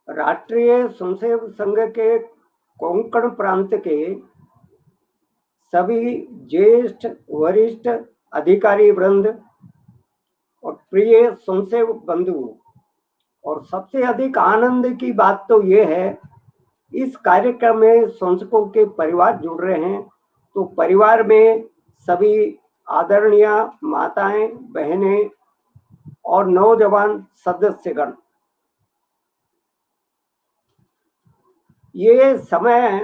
राष्ट्रीय स्वयंसेवक संघ के कोंकण प्रांत के सभी ज्येष्ठ वरिष्ठ अधिकारी वृंद और प्रिय स्वयंसेवक बंधु, और सबसे अधिक आनंद की बात तो ये है, इस कार्यक्रम में स्वयंसेवकों के परिवार जुड़ रहे हैं। तो परिवार में सभी आदरणीय माताएं, बहनें और नौजवान सदस्यगण, ये समय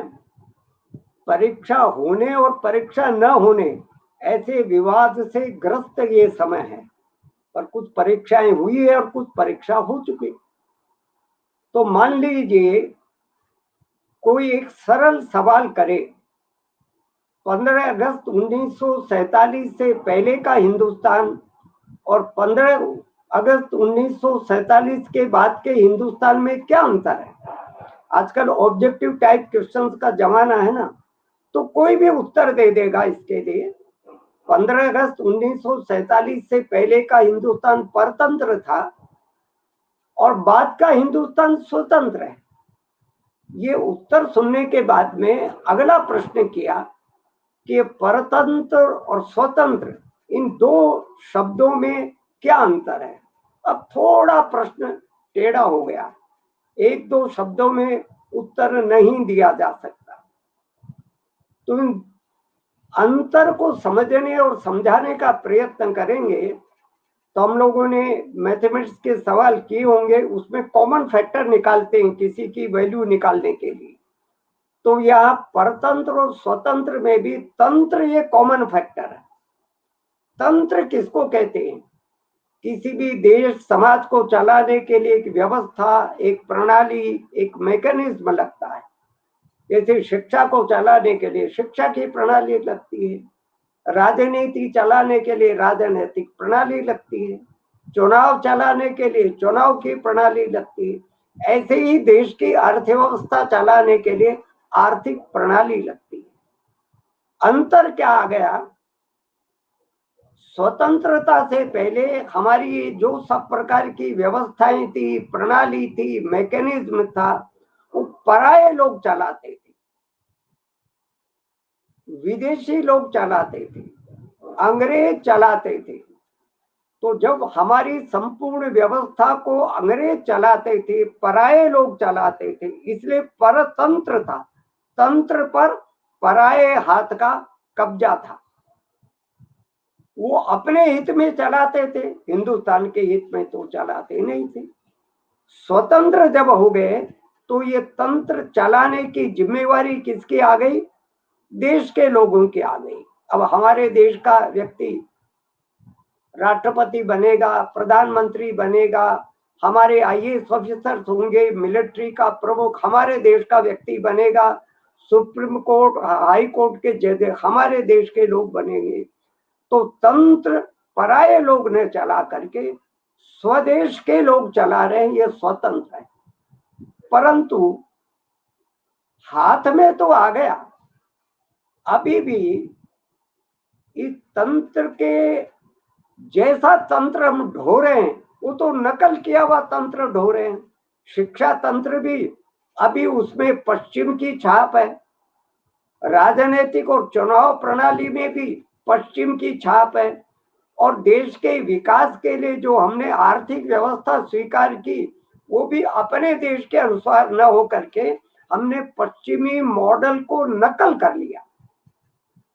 परीक्षा होने और परीक्षा न होने ऐसे विवाद से ग्रस्त ये समय है, पर कुछ परीक्षाएं हुई है और कुछ परीक्षा हो चुकी। तो मान लीजिए कोई एक सरल सवाल करे, 15 अगस्त 1947 से पहले का हिंदुस्तान और 15 अगस्त 1947 के बाद के हिंदुस्तान में क्या अंतर है। आजकल ऑब्जेक्टिव टाइप क्वेश्चंस का जमाना है ना, तो कोई भी उत्तर दे देगा इसके लिए। 15 अगस्त 1947 से पहले का हिंदुस्तान परतंत्र था और बाद का हिंदुस्तान स्वतंत्र है। ये उत्तर सुनने के बाद में अगला प्रश्न किया कि परतंत्र और स्वतंत्र, इन दो शब्दों में क्या अंतर है। अब थोड़ा प्रश्न टेढ़ा हो गया, एक दो शब्दों में उत्तर नहीं दिया जा सकता। तो इन अंतर को समझने और समझाने का प्रयत्न करेंगे। तो हम लोगों ने मैथमेटिक्स के सवाल किए होंगे, उसमें कॉमन फैक्टर निकालते हैं किसी की वैल्यू निकालने के लिए। तो यहाँ परतंत्र और स्वतंत्र में भी तंत्र ये कॉमन फैक्टर है। तंत्र किसको कहते हैं? किसी भी देश समाज को चलाने के लिए एक व्यवस्था, एक प्रणाली, एक मैकेनिज्म लगता है। जैसे शिक्षा को चलाने के लिए शिक्षा की प्रणाली लगती है, राजनीति चलाने के लिए राजनीतिक प्रणाली लगती है, चुनाव चलाने के लिए चुनाव की प्रणाली लगती है। ऐसे ही देश की अर्थव्यवस्था चलाने के लिए आर्थिक प्रणाली लगती है। अंतर क्या आ गया? स्वतंत्रता से पहले हमारी जो सब प्रकार की व्यवस्थाएं थी, प्रणाली थी, मैकेनिज्म था, वो पराये लोग चलाते थे, विदेशी लोग चलाते थे, अंग्रेज चलाते थे। तो जब हमारी संपूर्ण व्यवस्था को अंग्रेज चलाते थे, पराये लोग चलाते थे, इसलिए परतंत्र था। तंत्र पर पराये हाथ का कब्जा था। वो अपने हित में चलाते थे, हिंदुस्तान के हित में तो चलाते नहीं थे। स्वतंत्र जब हो गए तो ये तंत्र चलाने की जिम्मेवारी किसकी आ गई? देश के लोगों की आ गई। अब हमारे देश का व्यक्ति राष्ट्रपति बनेगा, प्रधानमंत्री बनेगा, हमारे आईएएस ऑफिसर्स होंगे, मिलिट्री का प्रमुख हमारे देश का व्यक्ति बनेगा, सुप्रीम कोर्ट, हाई कोर्ट के जज हमारे देश के लोग बनेंगे। तो तंत्र पराये लोग ने चला करके स्वदेश के लोग चला रहे हैं, ये स्वतंत्र है। परंतु हाथ में तो आ गया, अभी भी इस तंत्र के जैसा तंत्र हम ढो रहे हैं, वो तो नकल किया हुआ तंत्र ढो रहे हैं। शिक्षा तंत्र भी अभी उसमें पश्चिम की छाप है, राजनीतिक और चुनाव प्रणाली में भी पश्चिम की छाप है, और देश के विकास के लिए जो हमने आर्थिक व्यवस्था स्वीकार की, वो भी अपने देश के अनुसार न हो करके हमने पश्चिमी मॉडल को नकल कर लिया।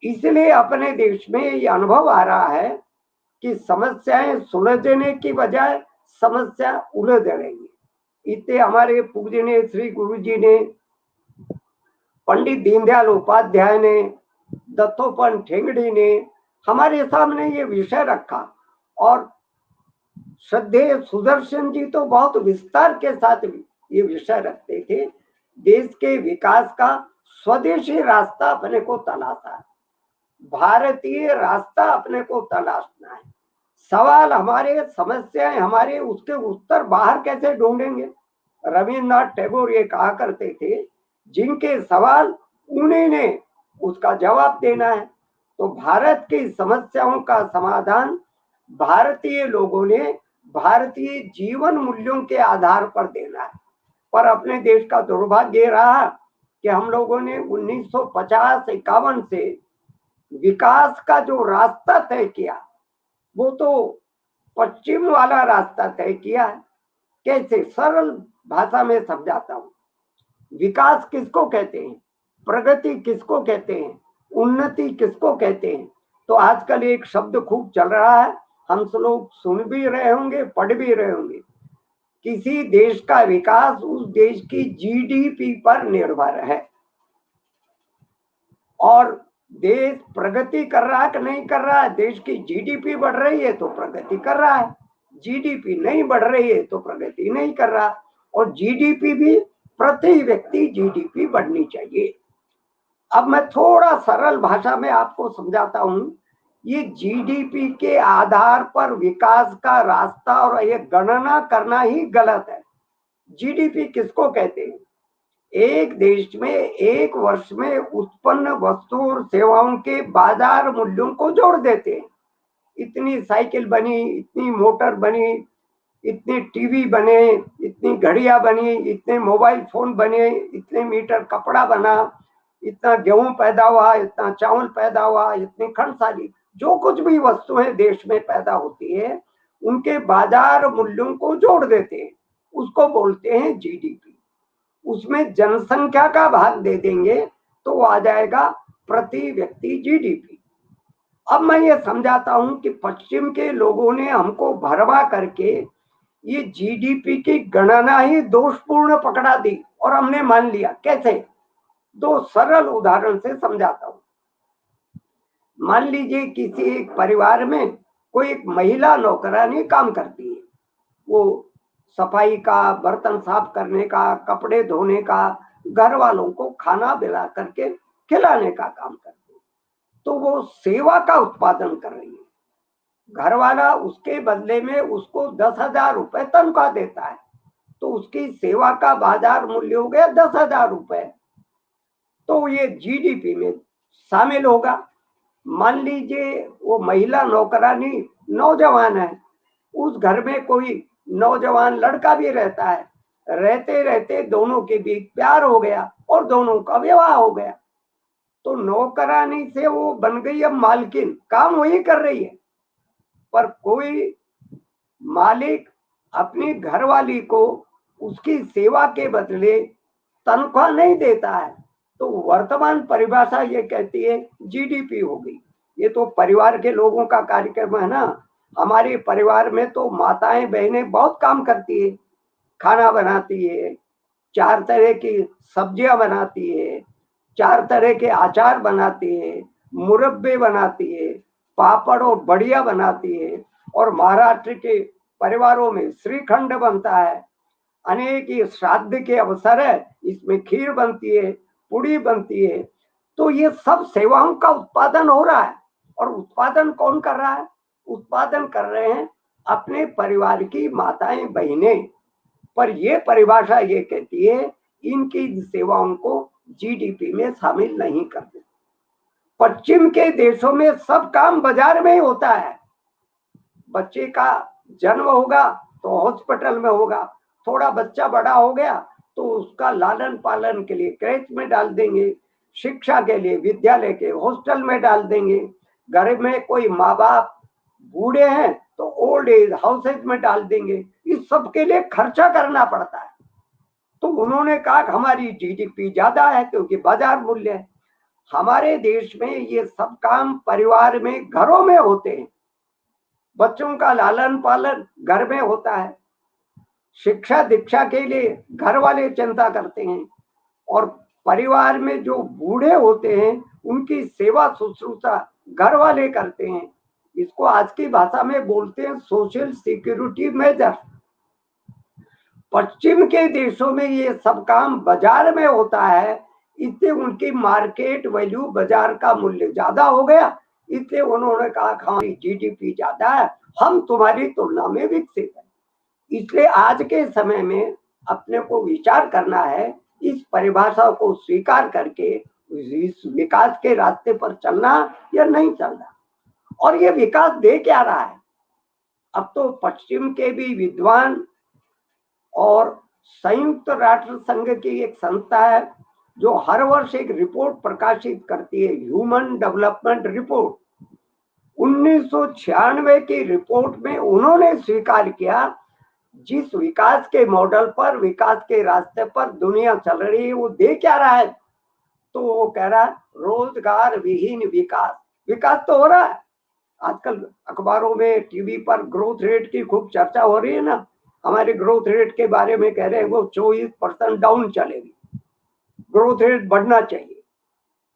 इसलिए अपने देश में ये अनुभव आ रहा है कि समस्याएं सुलझने की बजाय समस्या उलझ रही है। इतने हमारे पूजनीय श्री गुरु जी ने, पंडित दीनदयाल उपाध्याय ने, दत्तोपंत ठेंगड़ी ने हमारे सामने ये विषय रखा, और श्रद्धेय सुदर्शन जी तो बहुत विस्तार के साथ ये विषय रखते थे। देश के विकास का स्वदेशी रास्ता अपने को तलाशा है, भारतीय रास्ता अपने को तलाशना है। सवाल हमारे, समस्याएं हमारे, उसके उत्तर बाहर कैसे ढूंढेंगे? रविन्द्रनाथ टैगोर ये कहा करते थे, जिनके सवाल उन्हीं ने उसका जवाब देना है। तो भारत की समस्याओं का समाधान भारतीय लोगों ने भारतीय जीवन मूल्यों के आधार पर देना है। पर अपने देश का दुर्भाग्य रहा कि हम लोगों ने 1950-51 से विकास का जो रास्ता तय किया वो तो पश्चिम वाला रास्ता तय किया है। कैसे? सरल भाषा में समझाता हूँ। विकास किसको कहते हैं, प्रगति किसको कहते हैं, उन्नति किसको कहते हैं? तो आजकल एक शब्द खूब चल रहा है, हम सब लोग सुन भी रहे होंगे, पढ़ भी रहे होंगे। किसी देश का विकास उस देश की जीडीपी पर निर्भर है। और देश प्रगति कर रहा है कि नहीं कर रहा है? देश की जीडीपी बढ़ रही है तो प्रगति कर रहा है, जीडीपी नहीं बढ़ रही है तो प्रगति नहीं कर रहा। और जीडीपी भी प्रति व्यक्ति जीडीपी बढ़नी चाहिए। अब मैं थोड़ा सरल भाषा में आपको समझाता हूं। ये जीडीपी के आधार पर विकास का रास्ता और ये गणना करना ही गलत है। जीडीपी किसको कहते हैं? एक देश में एक वर्ष में उत्पन्न वस्तु और सेवाओं के बाजार मूल्यों को जोड़ देते हैं। इतनी साइकिल बनी, इतनी मोटर बनी, इतने टीवी बने, इतनी घड़ियां बनी, इतने मोबाइल फोन बने, इतने मीटर कपड़ा बना, इतना गेहूं पैदा हुआ, इतना चावल पैदा हुआ, इतनी खंडसाली, जो कुछ भी वस्तुएं देश में पैदा होती है उनके बाजार मूल्यों को जोड़ देते हैं, उसको बोलते हैं जीडीपी। उसमें जनसंख्या का भाग दे देंगे तो आ जाएगा प्रति व्यक्ति जीडीपी। अब मैं ये समझाता हूं कि पश्चिम के लोगों ने हमको भरवा करके ये जीडीपी की गणना ही दोषपूर्ण पकड़ा दी और हमने मान लिया। कैसे? दो सरल उदाहरण से समझाता हूं। मान लीजिए किसी एक परिवार में कोई एक महिला नौकरानी काम करती है, वो सफाई का, बर्तन साफ करने का, कपड़े धोने का, घर वालों को खाना दिला करके खिलाने का काम करती है। तो वो सेवा का उत्पादन कर रही है। घर वाला उसके बदले में उसको 10,000 रुपए तनख्वाह देता है, तो उसकी सेवा का बाजार मूल्य हो गया 10,000 रुपए। तो ये जीडीपी में शामिल होगा। मान लीजिए वो महिला नौकरानी नौजवान है, उस घर में कोई नौजवान लड़का भी रहता है, रहते रहते दोनों के बीच प्यार हो गया और दोनों का विवाह हो गया। तो नौकरानी से वो बन गई अब मालकिन, काम वही कर रही है, पर कोई मालिक अपनी घरवाली को उसकी सेवा के बदले तनख्वाह नहीं देता है, तो वर्तमान परिभाषा ये कहती है जीडीपी हो गई। ये तो परिवार के लोगों का कार्यक्रम है ना। हमारे परिवार में तो माताएं बहनें बहुत काम करती है, खाना बनाती है, 4 तरह की सब्जियां बनाती है, 4 तरह के अचार बनाती है, मुरब्बे बनाती है, पापड़ और बड़िया बनाती है। और महाराष्ट्र के परिवारों में श्रीखंड बनता है, अनेक ही श्राद्ध के अवसर है, इसमें खीर बनती है, पूड़ी बनती है। तो ये सब सेवाओं का उत्पादन हो रहा है। और उत्पादन कौन कर रहा है? उत्पादन कर रहे हैं अपने परिवार की माताएं बहनें। पर ये परिभाषा ये कहती है इनकी सेवाओं को जीडीपी में शामिल नहीं करते। पश्चिम के देशों में सब काम बाजार में ही होता है। बच्चे का जन्म होगा तो हॉस्पिटल में होगा, थोड़ा बच्चा बड़ा हो गया तो उसका लालन पालन के लिए क्रेच में डाल देंगे, शिक्षा के लिए विद्यालय के हॉस्टल में डाल देंगे। घर में कोई माँ बाप बूढ़े हैं तो ओल्ड एज हाउसेज में डाल देंगे। इस सब के लिए खर्चा करना पड़ता है। तो उन्होंने कहा कि हमारी जीडीपी ज्यादा है क्योंकि बाजार मूल्य है। हमारे देश में ये सब काम परिवार में, घरों में होते हैं। बच्चों का लालन पालन घर में होता है, शिक्षा दीक्षा के लिए घर वाले चिंता करते हैं, और परिवार में जो बूढ़े होते हैं उनकी सेवा शुश्रूषा घर वाले करते हैं। इसको आज की भाषा में बोलते हैं सोशल सिक्योरिटी मेजर। पश्चिम के देशों में ये सब काम बाजार में होता है, इससे उनकी मार्केट वैल्यू, बाजार का मूल्य ज्यादा हो गया, इसलिए उन्होंने कहा हमारी जीडीपी ज्यादा है, हम तुम्हारी तुलना में विकसित है। इसलिए आज के समय में अपने को विचार करना है, इस परिभाषा को स्वीकार करके इस विकास के रास्ते पर चलना या नहीं चलना। और ये विकास दे क्या रहा है? अब तो पश्चिम के भी विद्वान और संयुक्त राष्ट्र संघ की एक संस्था है जो हर वर्ष एक रिपोर्ट प्रकाशित करती है, ह्यूमन डेवलपमेंट रिपोर्ट। 1996 की रिपोर्ट में उन्होंने स्वीकार किया, जिस विकास के मॉडल पर, विकास के रास्ते पर दुनिया चल रही है, वो दे क्या रहा है? तो वो कह रहा है रोजगार विहीन विकास। विकास तो हो रहा है, आजकल अखबारों में, टीवी पर ग्रोथ रेट की खूब चर्चा हो रही है ना। हमारे ग्रोथ रेट के बारे में कह रहे हैं वो 24% डाउन चलेगी, ग्रोथ रेट बढ़ना चाहिए।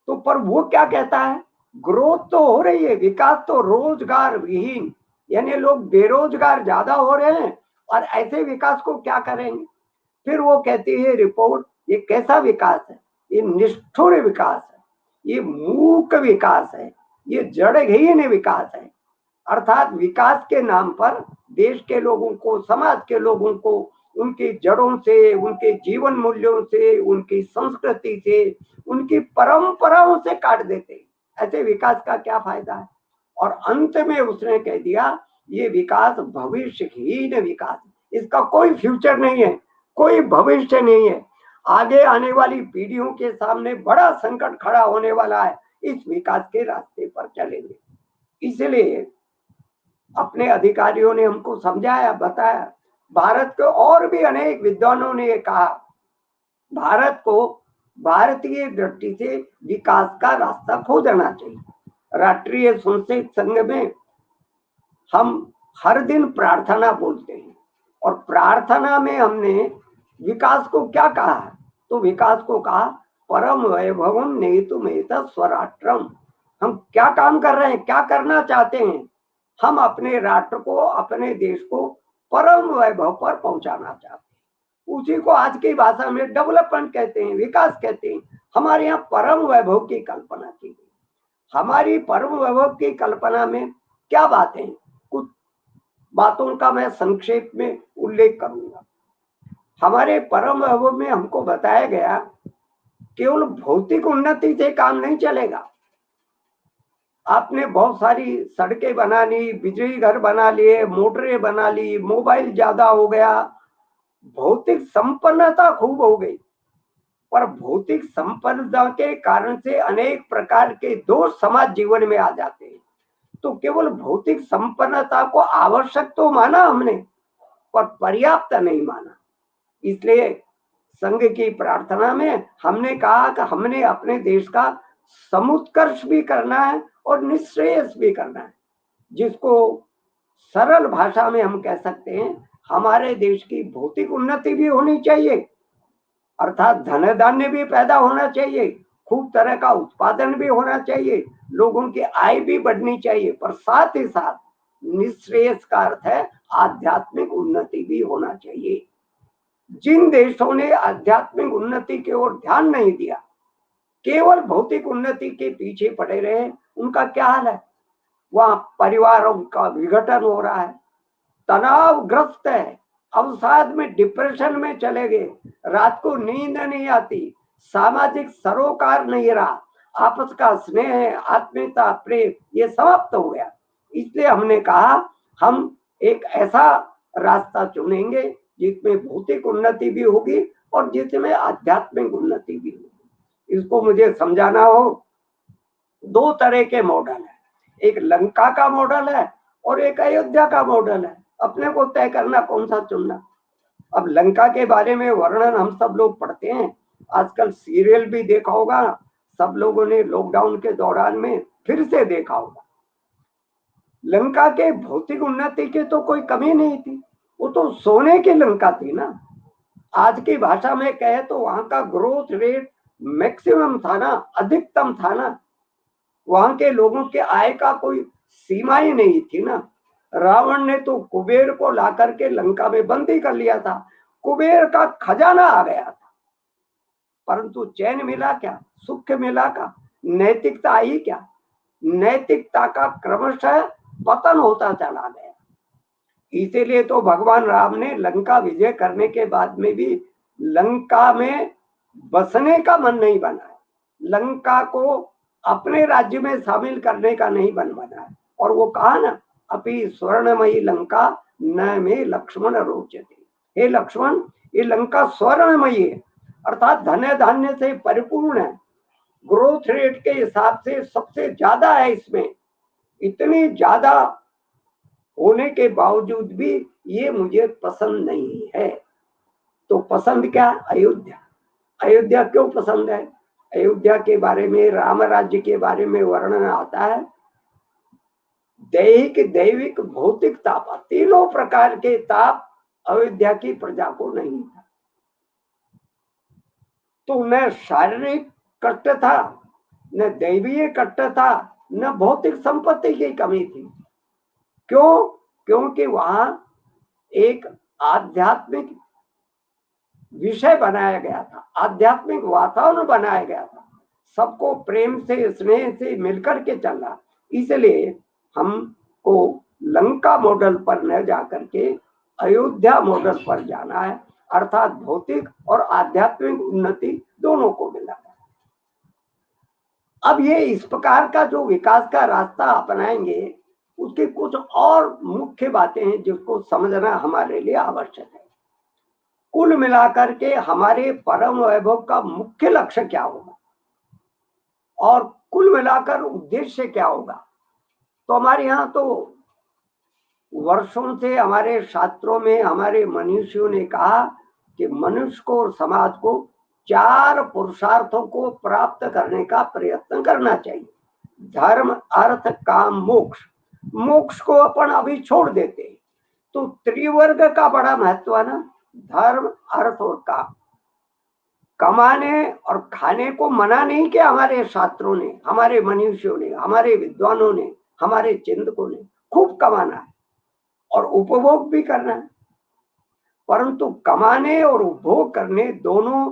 तो पर वो क्या कहता है, ग्रोथ तो हो रही है, विकास तो रोजगार विहीन, यानी लोग बेरोजगार ज्यादा हो रहे हैं, और ऐसे विकास को क्या करेंगे? फिर वो कहती है रिपोर्ट, ये कैसा विकास है? ये निष्ठुर विकास है, ये मूक विकास है, ये जड़हीन विकास है। अर्थात विकास के नाम पर देश के लोगों को, समाज के लोगों को उनकी जड़ों से, उनके जीवन मूल्यों से, उनकी संस्कृति से, उनकी परंपराओं से काट देते। ऐसे विकास का क्या फायदा है? और अंत में उसने कह दिया ये विकास भविष्यहीन विकास, इसका कोई फ्यूचर नहीं है, कोई भविष्य नहीं है। आगे आने वाली पीढ़ियों के सामने बड़ा संकट खड़ा होने वाला है इस विकास के रास्ते पर चलेंगे। इसलिए अपने अधिकारियों ने हमको समझाया, बताया। भारत के और भी अनेक विद्वानों ने ये कहा, भारत को भारतीय दृष्टि से विकास का रास्ता खोजना चाहिए। राष्ट्रीय स्वयंसेवक संघ में हम हर दिन प्रार्थना बोलते हैं, और प्रार्थना में हमने विकास को क्या कहा है? तो विकास को कहा परम वैभवम नेतुमेत स्वराष्ट्रम। हम क्या काम कर रहे हैं, क्या करना चाहते हैं? हम अपने राष्ट्र को, अपने देश को परम वैभव पर पहुंचाना चाहते हैं। उसी को आज की भाषा में डेवलपमेंट कहते हैं, विकास कहते हैं। हमारे यहाँ परम वैभव की कल्पना की गई। हमारी परम वैभव की कल्पना में क्या बातें? कुछ बातों का मैं संक्षेप में उल्लेख करूंगा। हमारे परम वैभव में हमको बताया गया, केवल भौतिक उन्नति से काम नहीं चलेगा। आपने बहुत सारी सड़कें बना ली, बिजली घर बना लिए, मोटरें बना ली, मोबाइल ज्यादा हो गया, भौतिक संपन्नता खूब हो गई, पर भौतिक संपन्नता के कारण से अनेक प्रकार के दोष समाज जीवन में आ जाते हैं। तो केवल भौतिक संपन्नता को आवश्यक तो माना हमने, पर पर्याप्त नहीं माना। इसलिए संघ की प्रार्थना में हमने कहा कि हमने अपने देश का समुत्कर्ष भी करना है और निश्रेयस भी करना है, जिसको सरल भाषा में हम कह सकते हैं, हमारे देश की भौतिक उन्नति भी होनी चाहिए, अर्थात धन धान्य भी पैदा होना चाहिए, खूब तरह का उत्पादन भी होना चाहिए, लोगों की आय भी बढ़नी चाहिए, पर साथ ही साथ निश्रेयस का अर्थ है आध्यात्मिक उन्नति भी होना चाहिए। जिन देशों ने आध्यात्मिक उन्नति की ओर ध्यान नहीं दिया, केवल भौतिक उन्नति के पीछे पड़े रहे, उनका क्या हाल है? वहां परिवारों का विघटन हो रहा है, तनावग्रस्त है, अवसाद में, डिप्रेशन में चले गए, रात को नींद नहीं आती, सामाजिक सरोकार नहीं रहा, आपस का स्नेह, आत्मीयता, प्रेम ये समाप्त हो गया। इसलिए हमने कहा हम एक ऐसा रास्ता चुनेंगे जिसमें भौतिक उन्नति भी होगी और जिसमें आध्यात्मिक उन्नति भी होगी। इसको मुझे समझाना हो, दो तरह के मॉडल है, एक लंका का मॉडल है और एक अयोध्या का मॉडल है। अपने को तय करना कौन सा चुनना। अब लंका के बारे में वर्णन हम सब लोग पढ़ते हैं, आजकल सीरियल भी देखा होगा, सब लोगों ने लॉकडाउन के दौरान में फिर से देखा होगा। लंका के भौतिक उन्नति की तो कोई कमी नहीं थी, वो तो सोने की लंका थी ना। आज की भाषा में कहे तो वहां का ग्रोथ रेट मैक्सिमम था ना, अधिकतम था ना। वहां के लोगों के आय का कोई सीमा ही नहीं थी ना। रावण ने तो कुबेर को ला करके लंका में बंदी कर लिया था, कुबेर का खजाना आ गया था, परंतु चैन मिला क्या, सुख मिला क्या, नैतिकता आई क्या? नैतिकता का क्रमशः पतन होता चला गया। इसीलिए तो भगवान राम ने लंका विजय करने के बाद में भी लंका में बसने का मन नहीं बनाया, लंका को अपने राज्य में शामिल करने का नहीं मन बनाया। और वो कहा ना, अपि स्वर्णमयी लंका न में लक्ष्मण रोचते। हे लक्ष्मण, ये लंका स्वर्णमयी है, अर्थात धन्य धान्य से परिपूर्ण है, ग्रोथ रेट के हिसाब से सबसे ज्यादा है इसमें। इतनी ज्यादा होने के बावजूद भी ये मुझे पसंद नहीं है। तो पसंद क्या? अयोध्या। अयोध्या क्यों पसंद है? अयोध्या के बारे में, राम राज्य के बारे में वर्णन आता है। दैहिक, दैविक, भौतिक ताप, तीनों प्रकार के ताप अयोध्या की प्रजा को नहीं था। तो न शारीरिक कष्ट था, न दैवीय कष्ट था, न भौतिक संपत्ति की कमी थी। क्यों? क्योंकि वहां एक आध्यात्मिक विषय बनाया गया था, आध्यात्मिक वातावरण बनाया गया था, सबको प्रेम से, स्नेह से मिलकर के चलना। इसलिए हमको लंका मॉडल पर न जाकर के अयोध्या मॉडल पर जाना है, अर्थात भौतिक और आध्यात्मिक उन्नति दोनों को मिला है। अब ये इस प्रकार का जो विकास का रास्ता अपनाएंगे, उसकी कुछ और मुख्य बातें हैं जिसको समझना हमारे लिए आवश्यक है। कुल मिलाकर के हमारे परम वैभव का मुख्य लक्ष्य क्या होगा और कुल मिलाकर उद्देश्य क्या होगा? तो हमारे यहाँ तो वर्षों से हमारे शास्त्रों में हमारे मनीषियों ने कहा कि मनुष्य को और समाज को 4 पुरुषार्थों को प्राप्त करने का प्रयत्न करना चाहिए। धर्म, अर्थ, काम, मोक्ष। मोक्ष को अपन अभी छोड़ देते हैं, तो त्रिवर्ग का बड़ा महत्व है ना, धर्म, अर्थ और काम। कमाने और खाने को मना नहीं किया हमारे शास्त्रों ने, हमारे मनुष्यों ने, हमारे विद्वानों ने, हमारे चिंतकों ने। खूब कमाना है और उपभोग भी करना है, परंतु कमाने और उपभोग करने दोनों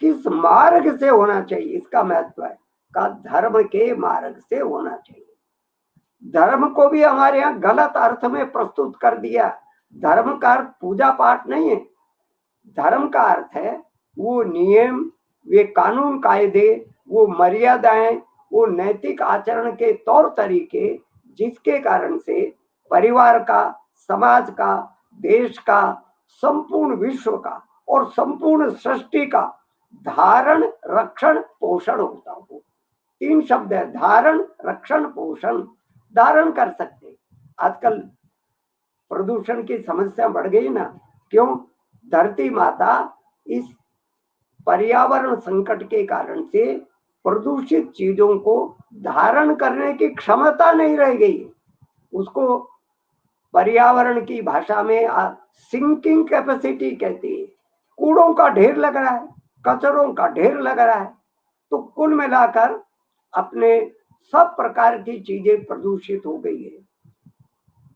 किस मार्ग से होना चाहिए, इसका महत्व है। का धर्म के मार्ग से होना चाहिए। धर्म को भी हमारे यहाँ गलत अर्थ में प्रस्तुत कर दिया। धर्म का अर्थ पूजा पाठ नहीं है। धर्म का अर्थ है वो नियम, वे कानून कायदे, वो मर्यादाएं, वो नैतिक आचरण के तौर तरीके जिसके कारण से परिवार का, समाज का, देश का, संपूर्ण विश्व का और संपूर्ण सृष्टि का धारण, रक्षण, पोषण होता हो। 3 शब्द है, धारण, रक्षण, पोषण। धारण कर सकते। आजकल प्रदूषण की समस्या बढ़ गई ना, क्यों? धरती माता इस पर्यावरण संकट के कारण से प्रदूषित चीजों को धारण करने की क्षमता नहीं रह गई। उसको पर्यावरण की भाषा में सिंकिंग कैपेसिटी कहती है। कूड़ों का ढेर लग रहा है, कचरों का ढेर लग रहा है। तो कुल मिलाकर अपने सब प्रकार की चीजें प्रदूषित हो गई है।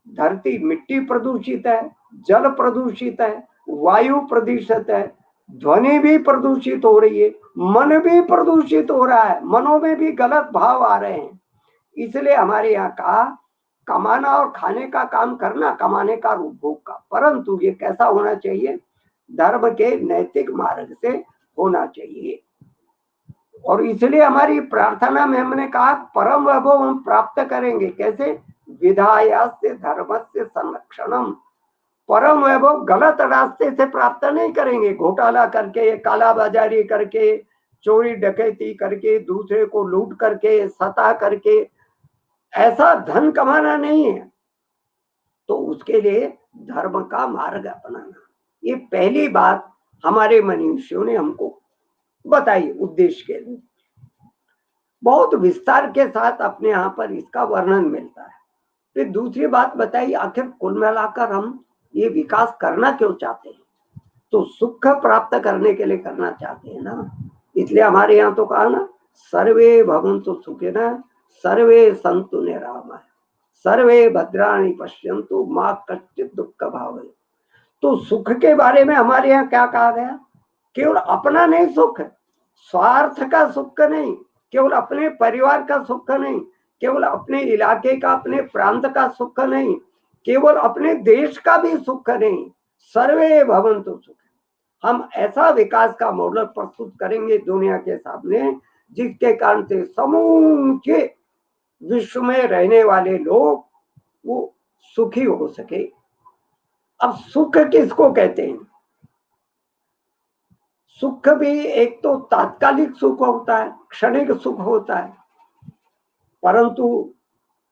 धरती, मिट्टी प्रदूषित है, जल प्रदूषित है, वायु प्रदूषित है, ध्वनि भी प्रदूषित हो रही है, मन भी प्रदूषित हो रहा है, मनों में भी गलत भाव आ रहे हैं। इसलिए हमारे यहाँ कहा कमाना और खाने का काम करना, कमाने का उपभोग का, परंतु ये कैसा होना चाहिए? धर्म के नैतिक मार्ग से होना चाहिए। और इसलिए हमारी प्रार्थना में हमने कहा परम वैभव हम प्राप्त करेंगे। कैसे? विधायास्य धर्मस्य संरक्षणम। परम वैभव गलत रास्ते से प्राप्त नहीं करेंगे, घोटाला करके, कालाबाजारी करके, चोरी डकैती करके, दूसरे को लूट करके, सता करके, ऐसा धन कमाना नहीं है। तो उसके लिए धर्म का मार्ग अपनाना, ये पहली बात हमारे मनीषियों ने हमको बताई उद्देश्य के लिए। बहुत विस्तार के साथ अपने यहाँ पर इसका वर्णन मिलता है। फिर दूसरी बात बताई, आखिर कुल मिलाकर हम ये विकास करना क्यों चाहते हैं? तो सुख प्राप्त करने के लिए करना चाहते हैं ना। इसलिए हमारे यहाँ तो कहा ना, सर्वे भवन्तु सुखिनः सर्वे सन्तु निरामयाः सर्वे भद्राणि पश्यन्तु मा कश्चित् दुःख भावयेत्। तो सुख के बारे में हमारे यहाँ क्या कहा गया? केवल अपना नहीं सुख, स्वार्थ का सुख नहीं, केवल अपने परिवार का सुख नहीं, केवल अपने इलाके का, अपने प्रांत का सुख नहीं, केवल अपने देश का भी सुख नहीं, सर्वे भवन्तु सुख। हम ऐसा विकास का मॉडल प्रस्तुत करेंगे दुनिया के सामने जिसके कारण से समूचे विश्व में रहने वाले लोग वो सुखी हो सके। अब सुख किसको कहते हैं? सुख भी एक तो तात्कालिक सुख होता है, क्षणिक सुख होता है, परंतु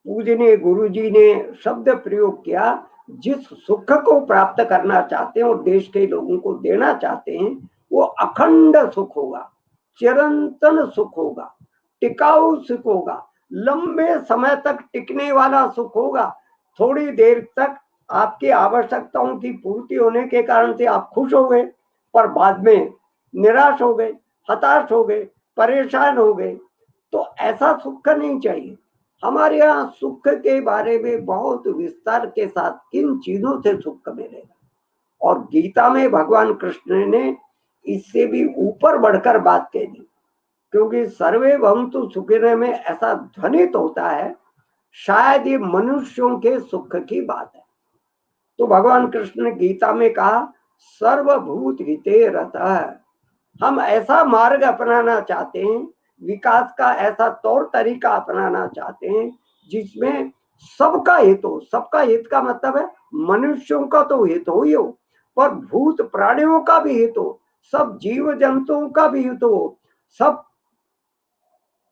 पूजनीय गुरु जी ने शब्द प्रयोग किया, जिस सुख को प्राप्त करना चाहते हैं और देश के लोगों को देना चाहते हैं, वो अखंड सुख होगा, चिरंतन सुख होगा, टिकाऊ सुख होगा, लंबे समय तक टिकने वाला सुख होगा। थोड़ी देर तक आपकी आवश्यकताओं की पूर्ति होने के कारण से आप खुश हो गए, पर बाद में निराश हो गए, हताश हो गए, परेशान हो गए। तो ऐसा सुख नहीं चाहिए। हमारे यहाँ सुख के बारे में बहुत विस्तार के साथ किन चीजों से सुख मिलेगा, और गीता में भगवान कृष्ण ने इससे भी ऊपर बढ़कर बात कह दी, क्योंकि सर्वे भवन्तु सुखिनः में ऐसा ध्वनित होता है, शायद ये मनुष्यों के सुख की बात है। तो भगवान कृष्ण ने गीता में कहा, सर्वभूत हिते रतः। हम ऐसा मार्ग अपनाना चाहते हैं, विकास का ऐसा तौर तरीका अपनाना चाहते हैं जिसमें सबका हित हो। सबका हित का मतलब है मनुष्यों का तो हित हो ही हो, पर भूत प्राणियों का भी हित हो, सब जीव जंतुओं का भी हित हो, सब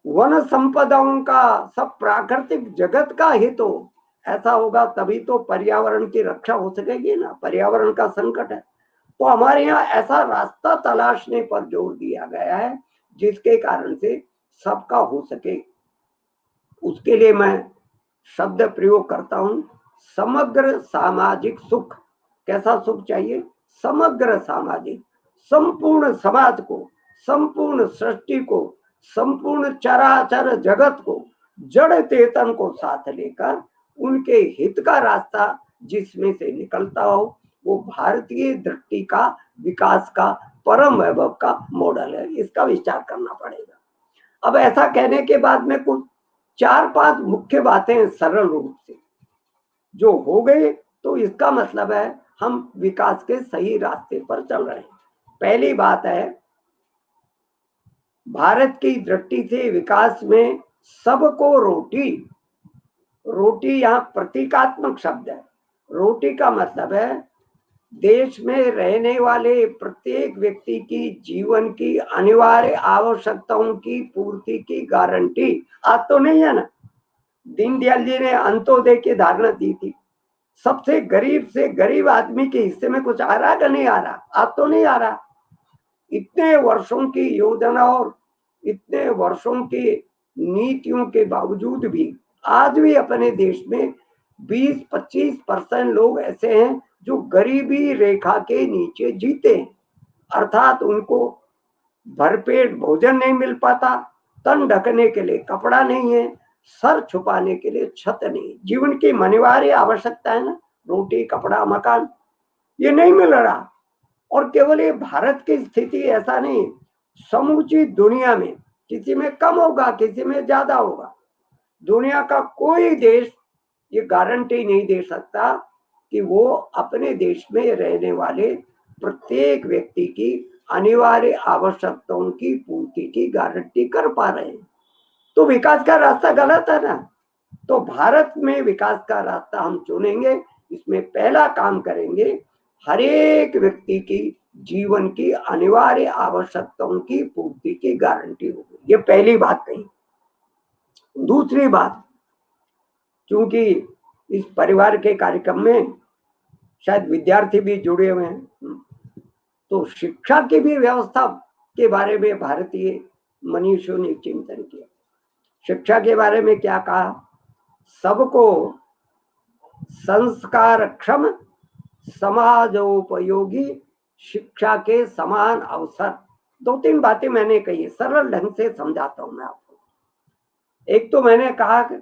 वन संपदाओं का, सब प्राकृतिक जगत का हित हो। ऐसा होगा तभी तो पर्यावरण की रक्षा हो सकेगी ना। पर्यावरण का संकट है, तो हमारे यहाँ ऐसा रास्ता तलाशने पर जोर दिया गया है जिसके कारण से सबका हो सके। उसके लिए मैं शब्द प्रयोग करता हूं, समग्र सामाजिक सुख। कैसा सुख चाहिए? समग्र सामाजिक, संपूर्ण समाज को, संपूर्ण सृष्टि को, संपूर्ण चराचर जगत को, जड़ चेतन को साथ लेकर उनके हित का रास्ता जिसमें से निकलता हो, वो भारतीय दृष्टि का विकास का परम वैभव का मॉडल है। इसका विचार करना पड़ेगा। अब ऐसा कहने के बाद में कुछ 4-5 मुख्य बातें सरल रूप से जो हो गए, तो इसका मतलब है हम विकास के सही रास्ते पर चल रहे हैं। पहली बात है, भारत की दृष्टि से विकास में सबको रोटी। रोटी यहाँ प्रतीकात्मक शब्द है। रोटी का मतलब है देश में रहने वाले प्रत्येक व्यक्ति की जीवन की अनिवार्य आवश्यकताओं की पूर्ति की गारंटी। आज तो नहीं है ना, दीनदयाल जी ने अंत्योदय की धारणा दी थी। सबसे गरीब से गरीब आदमी के हिस्से में कुछ आ रहा है कि नहीं आ रहा? आज तो नहीं आ रहा। इतने वर्षों की योजना और इतने वर्षों की नीतियों के बावजूद भी आज भी अपने देश में 20-25% लोग ऐसे हैं जो गरीबी रेखा के नीचे जीते हैं। अर्थात उनको भरपेट भोजन नहीं मिल पाता, तन ढकने के लिए कपड़ा नहीं है, सर छुपाने के लिए छत नहीं। जीवन की अनिवार्य आवश्यकता है ना, रोटी कपड़ा मकान, ये नहीं मिल रहा। और केवल ये भारत की स्थिति ऐसा नहीं, समूची दुनिया में किसी में कम होगा, किसी में ज्यादा होगा। दुनिया का कोई देश ये गारंटी नहीं दे सकता कि वो अपने देश में रहने वाले प्रत्येक व्यक्ति की अनिवार्य आवश्यकताओं की पूर्ति की गारंटी कर पा रहे हैं। तो विकास का रास्ता गलत है ना। तो भारत में विकास का रास्ता हम चुनेंगे, इसमें पहला काम करेंगे, हर एक व्यक्ति की जीवन की अनिवार्य आवश्यकताओं की पूर्ति की गारंटी होगी। ये पहली बात कही। दूसरी बात, क्योंकि इस परिवार के कार्यक्रम में शायद विद्यार्थी भी जुड़े हुए हैं, तो शिक्षा की भी व्यवस्था के बारे में भारतीय मनीषियों ने चिंतन किया। शिक्षा के बारे में क्या कहा? सबको संस्कारक्षम समाजोपयोगी शिक्षा के समान अवसर। 2-3 बातें मैंने कही है, सरल ढंग से समझाता हूं मैं आपको। एक तो मैंने कहा कि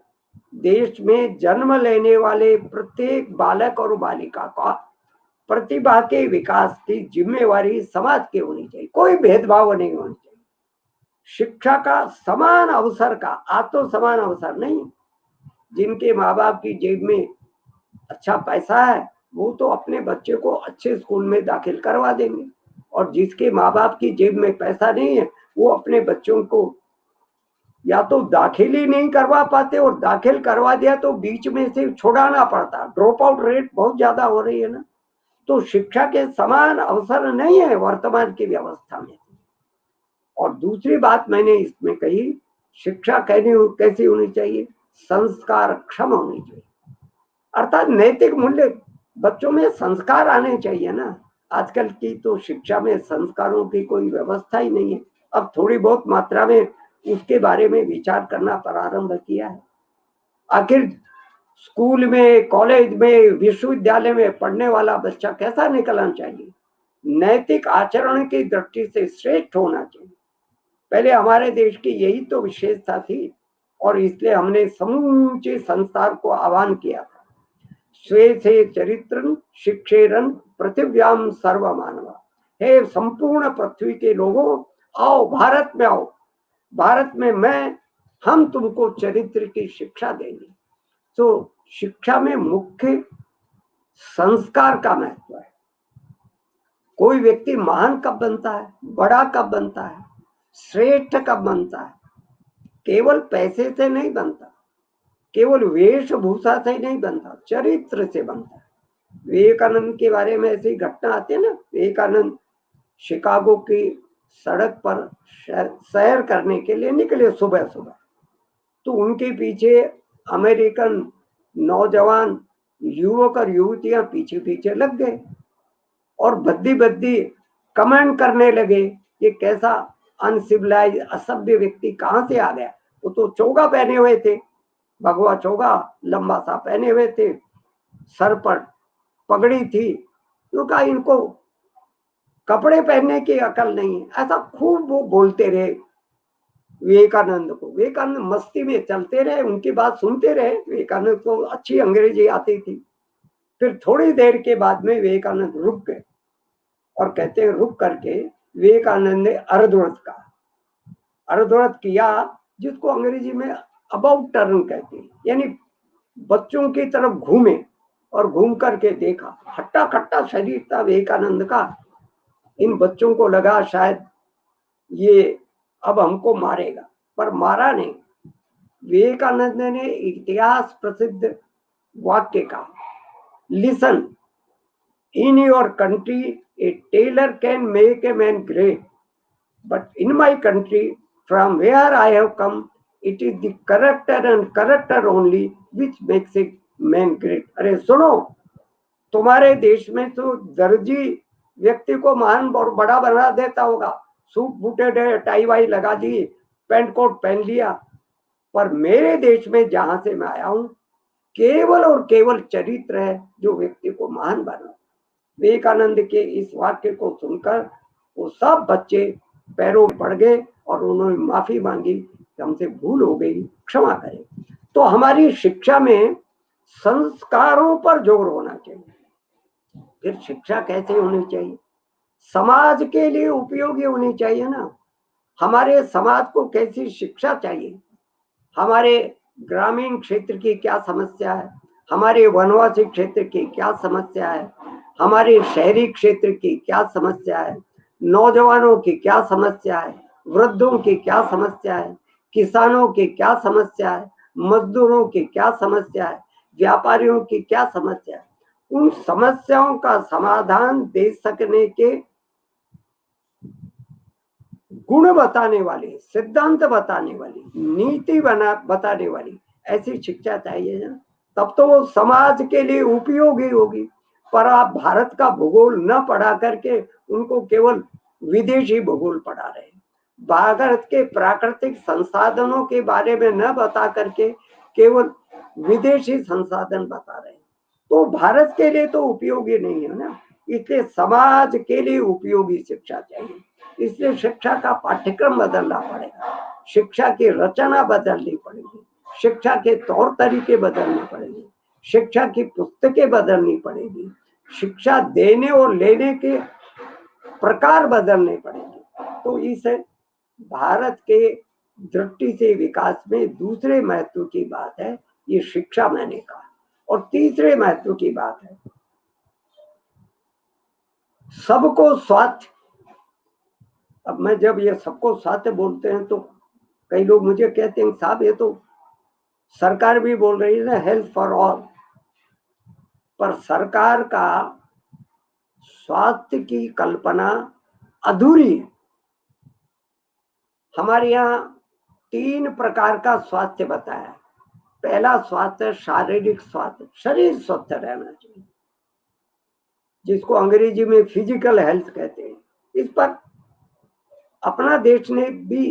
देश में जन्म लेने वाले प्रत्येक बालक और बालिका का प्रतिभा के विकास की जिम्मेवारी समाज की होनी चाहिए, कोई भेदभाव नहीं होना चाहिए। शिक्षा का समान अवसर का, आज तो समान अवसर नहीं। जिनके माँ बाप की जेब में अच्छा पैसा है वो तो अपने बच्चे को अच्छे स्कूल में दाखिल करवा देंगे, और जिसके माँ बाप की जेब में पैसा नहीं है वो अपने बच्चों को या तो दाखिल ही नहीं करवा पाते, और दाखिल करवा दिया तो बीच में से छुड़ाना पड़ता। ड्रॉप आउट रेट बहुत ज्यादा हो रही है ना। तो शिक्षा के समान अवसर नहीं है वर्तमान की व्यवस्था में। और दूसरी बात मैंने इसमें कही, शिक्षा कैसी होनी चाहिए, संस्कार क्षम होनी चाहिए, अर्थात नैतिक मूल्य, बच्चों में संस्कार आने चाहिए ना। आजकल की तो शिक्षा में संस्कारों की कोई व्यवस्था ही नहीं है। अब थोड़ी बहुत मात्रा में उसके बारे में विचार करना प्रारंभ किया है। आखिर स्कूल में, कॉलेज में, विश्वविद्यालय में पढ़ने वाला बच्चा कैसा निकलना चाहिए, नैतिक आचरण की दृष्टि से श्रेष्ठ होना चाहिए। पहले हमारे देश की यही तो विशेषता थी और इसलिए हमने समूचे संसार को आह्वान किया था, स्वे से चरित्रं शिक्षेरन पृथिव्याम सर्व मानवा। हे संपूर्ण पृथ्वी के लोगों, आओ भारत में आओ, भारत में हम तुमको चरित्र की शिक्षा देंगे। तो शिक्षा में मुख्य संस्कार का महत्व है। कोई व्यक्ति महान कब बनता है, बड़ा कब बनता है, श्रेष्ठ कब बनता है, केवल पैसे से नहीं बनता, केवल वेशभूषा से नहीं बनता, चरित्र से बनता है। विवेकानंद के बारे में ऐसी घटना आती है ना, विवेकानंद शिकागो की सड़क पर सैर करने के लिए निकले सुबह सुबह, तो उनके पीछे अमेरिकन नौजवान युवक और युवतियां पीछे पीछे लग गए और बद्दी बद्दी कमेंट करने लगे, ये कैसा अनसिविलाइज असभ्य व्यक्ति कहां से आ गया। वो तो चोगा पहने हुए थे, भगवा चोगा लंबा सा पहने हुए थे, सर पर पगड़ी थी। तो कहा इनको कपड़े पहनने की अकल नहीं है, ऐसा खूब वो बोलते रहे विवेकानंद को। विवेकानंद मस्ती में चलते रहे, उनकी बात सुनते रहे। विवेकानंद को अच्छी अंग्रेजी आती थी। फिर थोड़ी देर के बाद में विवेकानंद रुक गए और कहते हैं, रुक करके विवेकानंद ने अर्धव्रत कहा। अर्धव्रत किया, जिसको अंग्रेजी में अबाउट टर्न कहते हैं, यानी बच्चों की तरफ घूमे और घूम करके देखा। हट्टा कट्टा शरीर था विवेकानंद का। इन बच्चों को लगा शायद ये अब हमको मारेगा, पर मारा नहीं। विवेकानंद ने इतिहास प्रसिद्ध वाक्य कहा, listen, in your country a tailor can make a man great, but in my country from where I have come it is the character and character only which makes a man great. अरे सुनो, तुम्हारे देश में तो दर्जी व्यक्ति को महान और बड़ा बना देता होगा, सूट बूटेड है, टाई वाई लगा दी, पैंट कोट पहन लिया, पर मेरे देश में जहां से मैं आया हूं, केवल और केवल चरित्र है जो व्यक्ति को महान बना। विवेकानंद के इस वाक्य को सुनकर वो सब बच्चे पैरों में पड़ गए और उन्होंने माफी मांगी कि हमसे भूल हो गई, क्षमा करें। तो हमारी शिक्षा में संस्कारों पर जोर होना चाहिए। फिर शिक्षा कैसे होनी चाहिए, समाज के लिए उपयोगी होनी चाहिए ना। हमारे समाज को कैसी शिक्षा चाहिए, हमारे ग्रामीण क्षेत्र की क्या समस्या है, हमारे वनवासी क्षेत्र की क्या समस्या है, हमारे शहरी क्षेत्र की क्या समस्या है, नौजवानों की क्या समस्या है, वृद्धों की क्या समस्या है, किसानों की क्या समस्या है, मजदूरों की क्या समस्या है, व्यापारियों की क्या समस्या है। उन समस्याओं का समाधान दे सकने के गुण बताने वाली, सिद्धांत बताने वाली, नीति बताने वाली ऐसी शिक्षा चाहिए ना, तब तो वो समाज के लिए उपयोगी होगी। पर आप भारत का भूगोल न पढ़ा करके उनको केवल विदेशी भूगोल पढ़ा रहे हैं, भारत के प्राकृतिक संसाधनों के बारे में न बता करके केवल विदेशी संसाधन बता रहे हैं, तो भारत के लिए तो उपयोगी नहीं है ना। इसलिए समाज के लिए उपयोगी शिक्षा चाहिए। इसलिए शिक्षा का पाठ्यक्रम बदलना पड़ेगा, शिक्षा की रचना बदलनी पड़ेगी, शिक्षा के तौर तरीके बदलने पड़ेंगे, शिक्षा की पुस्तकें बदलनी पड़ेगी, शिक्षा देने और लेने के प्रकार बदलने पड़ेंगे। तो इस भारत के दृष्टि से विकास में दूसरे महत्व की बात है ये शिक्षा, मैंने कहा। और तीसरे महत्व की बात है सबको स्वास्थ्य। अब मैं जब ये सबको स्वास्थ्य बोलते हैं तो कई लोग मुझे कहते हैं साहब ये तो सरकार भी बोल रही है ना, हेल्थ फॉर ऑल, पर सरकार का स्वास्थ्य की कल्पना अधूरी है। हमारे यहाँ 3 प्रकार का स्वास्थ्य बताया है। पहला स्वास्थ्य शारीरिक स्वास्थ्य, शरीर स्वस्थ रहना चाहिए, जिसको अंग्रेजी में फिजिकल हेल्थ कहते हैं। इस पर अपना देश ने भी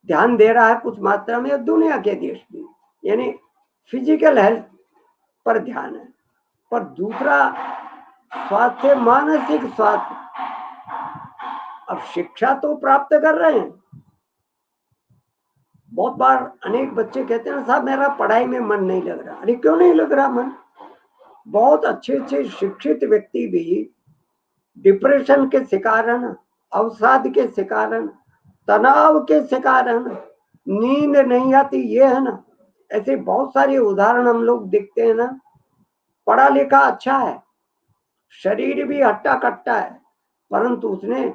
ध्यान दे रहा है कुछ मात्रा में, और दुनिया के देश भी, यानी फिजिकल हेल्थ पर ध्यान है। पर दूसरा स्वास्थ्य मानसिक स्वास्थ्य। अब शिक्षा तो प्राप्त कर रहे हैं, बहुत बार अनेक बच्चे कहते हैं साहब मेरा पढ़ाई में मन नहीं लग रहा। अरे क्यों नहीं लग रहा मन? बहुत अच्छे अच्छे शिक्षित व्यक्ति भी डिप्रेशन के शिकार है ना, अवसाद के शिकार है ना, तनाव के शिकार है ना, नींद नहीं आती ये है ना। ऐसे बहुत सारे उदाहरण हम लोग देखते हैं ना। पढ़ा लिखा अच्छा है, शरीर भी हट्टा कट्टा है, परंतु उसने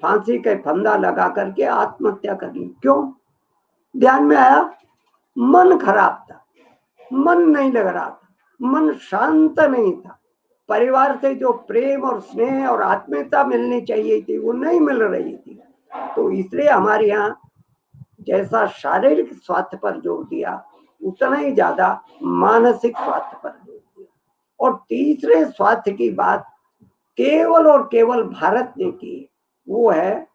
फांसी का फंदा लगा करके आत्महत्या कर ली। क्यों? ध्यान में आया मन खराब था, मन नहीं लग रहा था, मन शांत नहीं था, परिवार से जो प्रेम और स्नेह और आत्मीयता मिलनी चाहिए थी वो नहीं मिल रही थी। तो इसलिए हमारे यहाँ जैसा शारीरिक स्वास्थ्य पर जोर दिया, उतना ही ज्यादा मानसिक स्वास्थ्य पर जोर दिया। और तीसरे स्वास्थ्य की बात केवल और केवल भारत ने की, वो है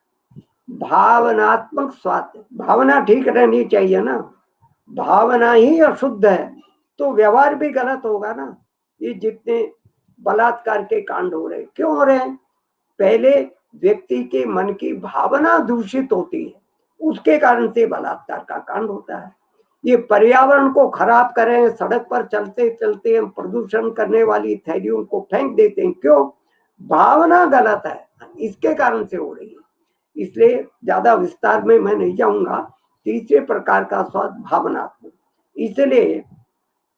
भावनात्मक स्वास्थ्य। भावना ठीक रहनी चाहिए ना। भावना ही अशुद्ध है तो व्यवहार भी गलत होगा ना। ये जितने बलात्कार के कांड हो रहे, क्यों हो रहे हैं? पहले व्यक्ति के मन की भावना दूषित होती है, उसके कारण से बलात्कार का कांड होता है। ये पर्यावरण को खराब करें, सड़क पर चलते चलते हम प्रदूषण करने वाली थैलियों को फेंक देते हैं, क्यों? भावना गलत है, इसके कारण से हो रही है। इसलिए ज्यादा विस्तार में मैं नहीं जाऊंगा। तीसरे प्रकार का स्वास्थ्य भावनात्मक। इसलिए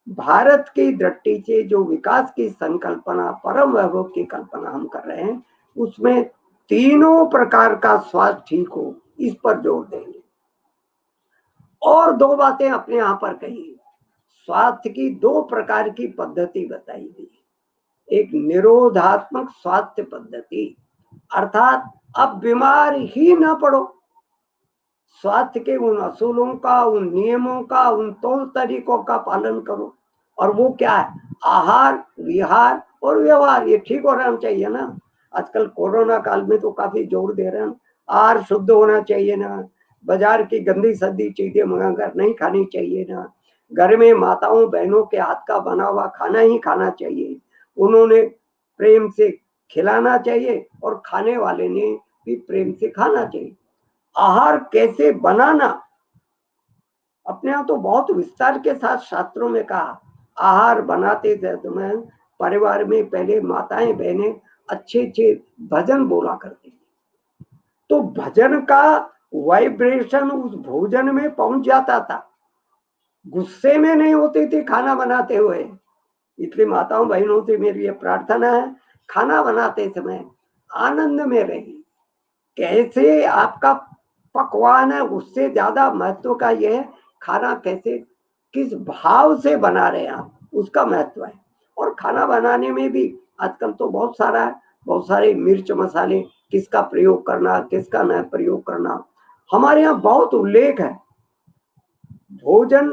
भारत की दृष्टि से जो विकास की संकल्पना, परम वैभव की कल्पना हम कर रहे हैं, उसमें तीनों प्रकार का स्वास्थ्य ठीक हो, इस पर जोर देंगे। और 2 बातें अपने यहां पर कही। स्वास्थ्य की 2 प्रकार की पद्धति बताई गई। एक निरोधात्मक स्वास्थ्य पद्धति, अर्थात अब बीमार ही ना पड़ो। स्वास्थ्य के उन असूलों का, उन नियमों का, उन तौर तरीकों का पालन करो। और वो क्या है? आहार, विहार और व्यवहार, ये ठीक होना चाहिए ना। आजकल कोरोना काल में तो काफी जोर दे रहे हैं, आहार शुद्ध होना चाहिए ना, बाजार की गंदी सद्दी चीजें मंगाकर नहीं खानी चाहिए ना, घर में माताओं बहनों के हाथ का बना हुआ खाना ही खाना चाहिए, उन्होंने प्रेम से खिलाना चाहिए और खाने वाले ने भी प्रेम से खाना चाहिए। आहार कैसे बनाना, अपने यहाँ तो बहुत विस्तार के साथ शास्त्रों में कहा। आहार बनाते समय परिवार में पहले माताएं बहनें अच्छे अच्छे भजन बोला करती थी, तो भजन का वाइब्रेशन उस भोजन में पहुंच जाता था, गुस्से में नहीं होती थी खाना बनाते हुए। इसलिए माताओं बहनों से मेरी ये प्रार्थना है, खाना बनाते समय आनंद में रहिए। कैसे आपका पकवान है, उससे ज्यादा महत्व का यह है खाना कैसे, किस भाव से बना रहे हैं आप, उसका महत्व है। और खाना बनाने में भी आजकल तो बहुत सारा है, बहुत सारे मिर्च मसाले किसका प्रयोग करना, किसका न प्रयोग करना, हमारे यहाँ बहुत उल्लेख है। भोजन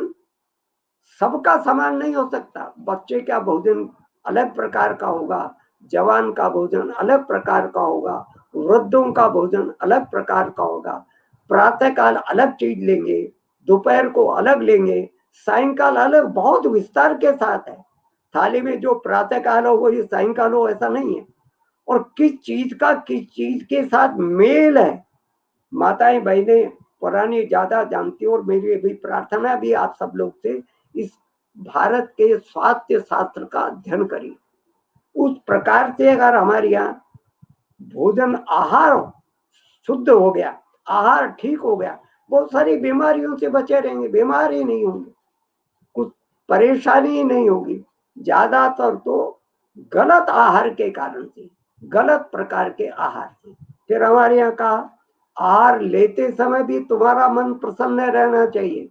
सबका समान नहीं हो सकता। बच्चे का भोजन अलग प्रकार का होगा, जवान का भोजन अलग प्रकार का होगा, वृद्धों का भोजन अलग प्रकार का होगा। प्रातः काल अलग चीज लेंगे, दोपहर को अलग लेंगे, सायंकाल अलग, बहुत विस्तार के साथ है। थाली में जो प्रातः काल हो वही सायंकाल हो, ऐसा नहीं है। और किस चीज का किस चीज के साथ मेल है, माताएं बहनें पुरानी ज्यादा जानती हो। और मेरी भी प्रार्थना भी आप सब लोग से, इस भारत के स्वास्थ्य शास्त्र का अध्ययन करिए। उस प्रकार से अगर हमारे यहाँ भोजन आहार शुद्ध हो गया, आहार ठीक हो गया, बहुत सारी बीमारियों से बचे रहेंगे, बीमार ही नहीं होंगे, कुछ परेशानी ही नहीं होगी। ज्यादातर तो गलत आहार के कारण से, गलत प्रकार के आहार से। फिर हमारे यहाँ का आहार लेते समय भी तुम्हारा मन प्रसन्न रहना चाहिए।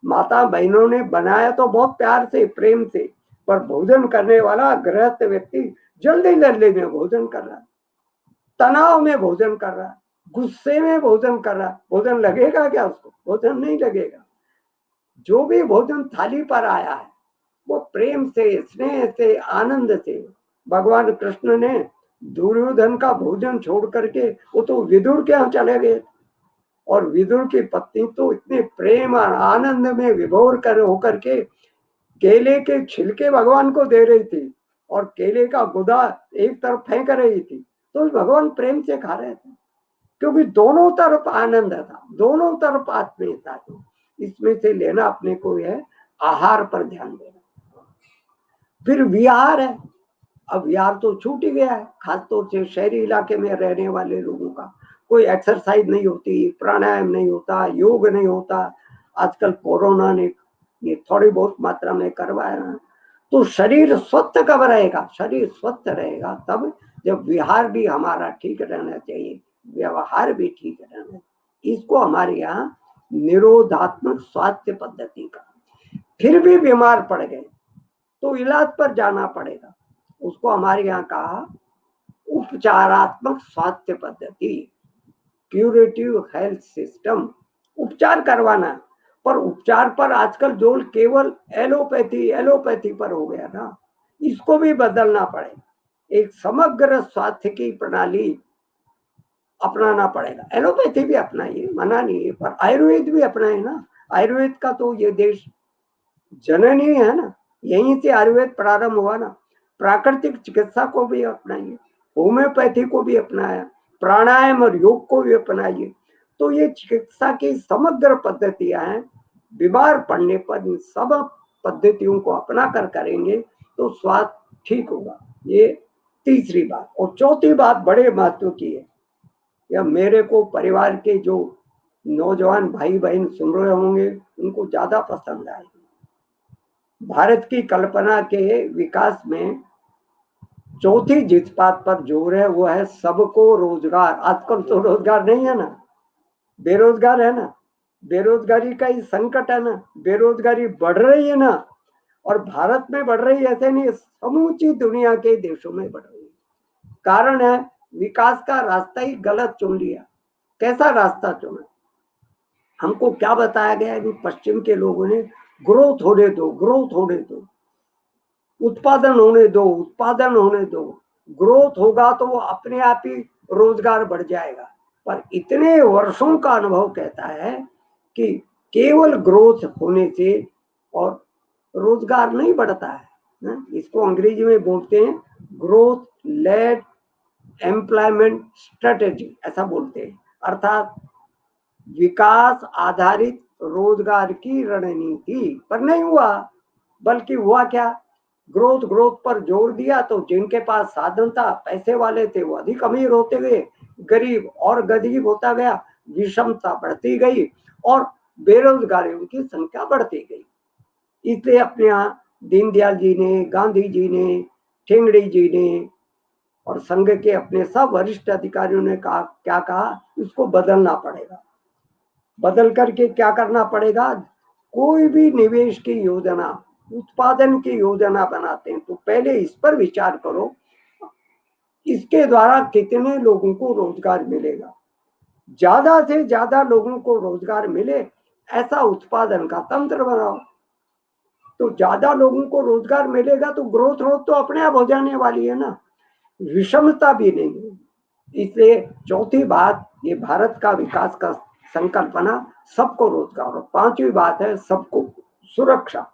माता बहनों ने बनाया तो बहुत प्यार से प्रेम से, पर भोजन करने वाला गृहस्थ व्यक्ति जल्दी जल्दी में भोजन कर रहा है, तनाव में भोजन कर रहा है, गुस्से में भोजन कर रहा है, भोजन लगेगा क्या उसको? भोजन नहीं लगेगा। जो भी भोजन थाली पर आया है वो प्रेम से, स्नेह से, आनंद से। भगवान कृष्ण ने दुर्योधन का भोजन छोड़ करके वो तो विदुर के यहाँ चले गए, और विदुर की पत्नी तो इतने प्रेम और आनंद में विभोर कर होकर के केले के छिलके भगवान को दे रही थी और केले का गुदा एक तरफ फेंक रही थी, तो भगवान प्रेम से खा रहे थे, क्योंकि दोनों तरफ आनंद था, दोनों तरफ आत्मीयता थी। इसमें से लेना अपने को है, आहार पर ध्यान देना। फिर विहार है। अब विहार तो छूट ही गया है, खासतौर से शहरी इलाके में रहने वाले लोगों का। कोई एक्सरसाइज नहीं होती, प्राणायाम नहीं होता, योग नहीं होता। आजकल कोरोना ने ये थोड़ी बहुत मात्रा में करवाया, तो शरीर स्वस्थ कब रहेगा? शरीर स्वस्थ रहेगा तब जब विहार भी हमारा ठीक रहना चाहिए, व्यवहार भी ठीक रहना चाहिए। इसको हमारे यहाँ निरोधात्मक स्वास्थ्य पद्धति का। फिर भी बीमार पड़ गए तो इलाज पर जाना पड़ेगा, उसको हमारे यहाँ कहा उपचारात्मक स्वास्थ्य पद्धति, क्यूरेटिव हेल्थ सिस्टम। उपचार करवाना, पर उपचार पर आजकल जोर केवल एलोपैथी पर हो गया ना, इसको भी बदलना पड़ेगा। एक समग्र स्वास्थ्य की प्रणाली अपनाना पड़ेगा। एलोपैथी भी अपनाइए, मना नहीं है, पर आयुर्वेद भी अपनाए ना। आयुर्वेद का तो ये देश जननी है ना, यहीं से आयुर्वेद प्रारंभ हुआ ना। प्राकृतिक चिकित्सा को भी अपनाइए, होम्योपैथी को भी अपनाया, प्राणायाम और योग को भी अपनाइए। तो ये चिकित्सा की समग्र पद्धतियां हैं। बीमार पड़ने पर इन सब पद्धतियों को अपना कर करेंगे तो स्वास्थ्य ठीक होगा। ये तीसरी बात। और चौथी बात बड़े महत्व की है, या मेरे को परिवार के जो नौजवान भाई बहन सुन रहे होंगे उनको ज्यादा पसंद आएगी। भारत की कल्पना के विकास में चौथी जिस बात पर जोर है वो है सबको रोजगार। आजकल तो रोजगार नहीं है ना, बेरोजगार है ना, बेरोजगारी का ही संकट है ना, बेरोजगारी बढ़ रही है ना, और भारत में बढ़ रही है ऐसे नहीं, समूची दुनिया के देशों में बढ़ रही है। कारण है विकास का रास्ता ही गलत चुन लिया। कैसा रास्ता चुना? हमको क्या बताया गया है, पश्चिम के लोगों ने, ग्रोथ होने दो, ग्रोथ होने दो, उत्पादन होने दो, उत्पादन होने दो, ग्रोथ होगा तो वो अपने आप ही रोजगार बढ़ जाएगा। पर इतने वर्षों का अनुभव कहता है कि केवल ग्रोथ होने से और रोजगार नहीं बढ़ता है। इसको अंग्रेजी में बोलते हैं ग्रोथ लेड एम्प्लॉयमेंट स्ट्रेटेजी, ऐसा बोलते हैं। अर्थात विकास आधारित रोजगार की रणनीति पर नहीं हुआ, बल्कि हुआ क्या, ग्रोथ ग्रोथ पर जोर दिया तो जिनके पास साधन था, पैसे वाले थे, वो अधिक अमीर होते गए, गरीब और गरीब होता गया, विषमता बढ़ती गई और बेरोजगारियों की संख्या बढ़ती गई। इसलिए अपने यहाँ दीनदयाल जी ने, गांधी जी ने, ठेंगड़ी जी ने और संघ के अपने सब वरिष्ठ अधिकारियों ने कहा, क्या कहा, इसको बदलना पड़ेगा। बदल करके क्या करना पड़ेगा, कोई भी निवेश की योजना, उत्पादन की योजना बनाते हैं तो पहले इस पर विचार करो, इसके द्वारा कितने लोगों को रोजगार मिलेगा। ज्यादा से ज्यादा लोगों को रोजगार मिले ऐसा उत्पादन का तंत्र बनाओ, तो ज्यादा लोगों को रोजगार मिलेगा तो ग्रोथ रोथ तो अपने आप हो जाने वाली है ना, विषमता भी नहीं है। इसलिए चौथी बात ये भारत का विकास का संकल्पना सबको रोजगार। और पांचवी बात है सबको सुरक्षा,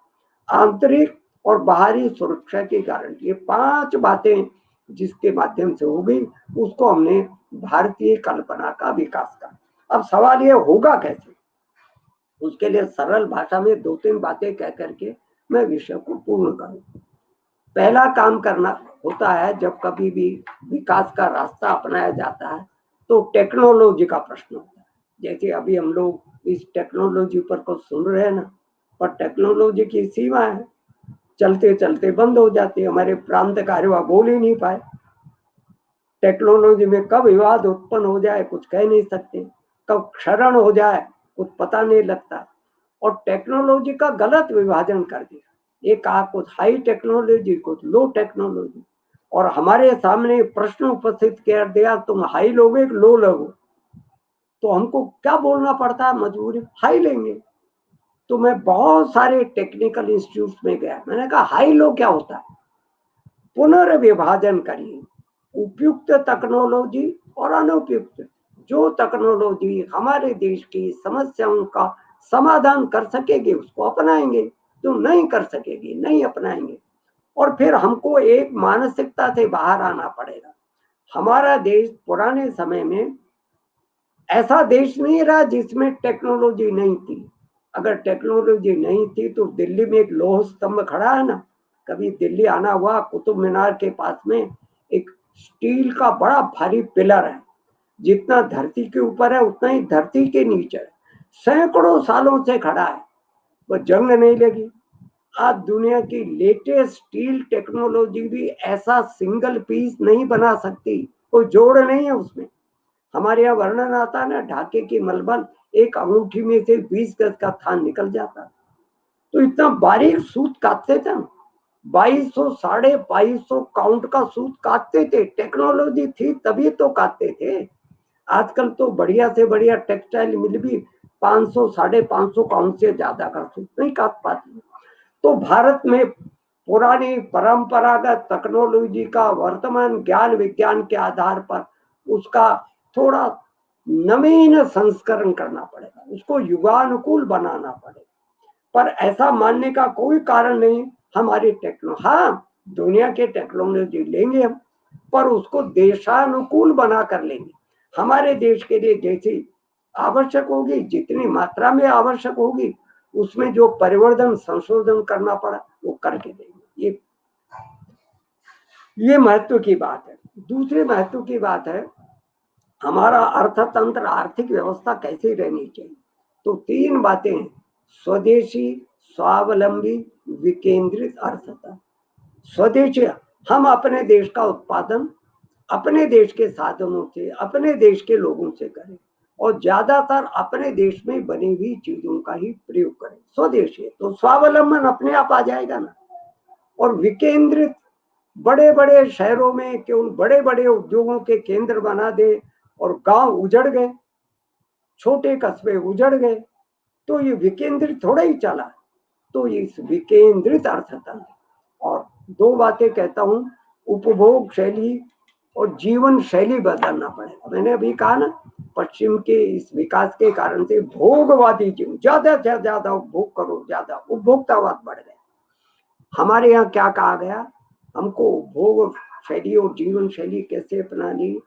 आंतरिक और बाहरी सुरक्षा की गारंटी। ये पांच बातें जिसके माध्यम से होगी उसको हमने भारतीय कल्पना का विकास का। अब सवाल ये होगा कैसे, उसके लिए सरल भाषा में दो तीन बातें कह करके मैं विषय को पूर्ण करूं। पहला काम करना होता है जब कभी भी विकास का रास्ता अपनाया जाता है तो टेक्नोलॉजी का प्रश्न होता है। जैसे अभी हम लोग इस टेक्नोलॉजी पर कुछ सुन रहे हैं ना, पर टेक्नोलॉजी की सीमा है, चलते चलते बंद हो जाती है। हमारे प्रांत का युवा बोल ही नहीं पाए। टेक्नोलॉजी में कब विवाद उत्पन्न हो जाए कुछ कह नहीं सकते, कब क्षरण हो जाए कुछ पता नहीं लगता। और टेक्नोलॉजी का गलत विभाजन कर दिया, ये कहा कुछ हाई टेक्नोलॉजी कुछ लो टेक्नोलॉजी। और हमारे सामने प्रश्न उपस्थित कर दिया, तुम हाई लोगे कि लो लोगे, तो हमको क्या बोलना पड़ता है, मजबूरी हाई लेंगे। तो मैं बहुत सारे टेक्निकल इंस्टीट्यूट में गया, मैंने कहा हाई लो क्या होता है, पुनर्विभाजन करिए, उपयुक्त टेक्नोलॉजी और अनुपयुक्त। जो टेक्नोलॉजी हमारे देश की समस्याओं का समाधान कर सकेगी उसको अपनाएंगे, जो नहीं कर सकेगी नहीं अपनाएंगे। और फिर हमको एक मानसिकता से बाहर आना पड़ेगा। हमारा देश पुराने समय में ऐसा देश नहीं रहा जिसमें टेक्नोलॉजी नहीं थी। अगर टेक्नोलॉजी नहीं थी तो दिल्ली में एक लौह स्तंभ खड़ा है ना, कभी दिल्ली आना हुआ, कुतुब मीनार के पास में एक स्टील का बड़ा भारी पिलर है, जितना धरती के ऊपर है उतना ही धरती के नीचे है, सैकड़ों सालों से खड़ा है, वो जंग नहीं लगी। आज दुनिया की लेटेस्ट स्टील टेक्नोलॉजी भी ऐसा सिंगल पीस नहीं बना सकती, कोई जोड़ नहीं है उसमें। हमारे यहाँ वर्णन आता है ना, ढाके की मलबल एक अंगूठी में से 20 गज का थान निकल जाता। तो इतना बारीक सूत काटते थे, 2200 2250 काउंट का सूत काटते थे। टेक्नोलॉजी थी तभी तो काटते थे। आजकल तो बढ़िया से बढ़िया टेक्सटाइल मिल भी 500 550 काउंट से ज्यादा का सूत नहीं काट पाती। तो भारत में पुरानी परंपरागत टेक्नोलॉजी का वर्तमान ज्ञान विज्ञान के आधार पर उसका थोड़ा नवीन संस्करण करना पड़ेगा, उसको युगानुकूल बनाना पड़ेगा। पर ऐसा मानने का कोई कारण नहीं। हमारी हाँ, दुनिया के टेक्नोलॉजी लेंगे हम, पर उसको देशानुकूल बना कर लेंगे। हमारे देश के लिए जैसी आवश्यक होगी, जितनी मात्रा में आवश्यक होगी, उसमें जो परिवर्तन संशोधन करना पड़ा वो करके देंगे। ये महत्व की बात है। दूसरे महत्व की बात है, हमारा अर्थतंत्र आर्थिक व्यवस्था कैसी रहनी चाहिए। तो 3 बातें हैं, स्वदेशी, स्वावलंबी, विकेंद्रित अर्थतंत्र। स्वदेशी, हम अपने देश का उत्पादन अपने देश के साधनों से अपने देश के लोगों से करें और ज्यादातर अपने देश में बनी हुई चीजों का ही प्रयोग करें। स्वदेशी तो स्वावलंबन अपने आप आ जाएगा ना। और विकेंद्रित, बड़े बड़े शहरों में केवल बड़े बड़े उद्योगों के केंद्र बना दे और गांव उजड़ गए, छोटे कस्बे उजड़ गए, तो ये विकेंद्रित थोड़ा ही चला। तो इस विकेंद्रित अर्थतंत्र, और 2 बातें कहता हूं, उपभोग शैली और जीवन शैली बदलना पड़ेगा। मैंने अभी कहा ना, पश्चिम के इस विकास के कारण से भोगवादी जीवन, ज्यादा से ज्यादा उपभोग करो, ज्यादा उपभोक्तावाद बढ़ गया। हमारे यहाँ क्या कहा गया, हमको उपभोग शैली और जीवन शैली कैसे अपनानी,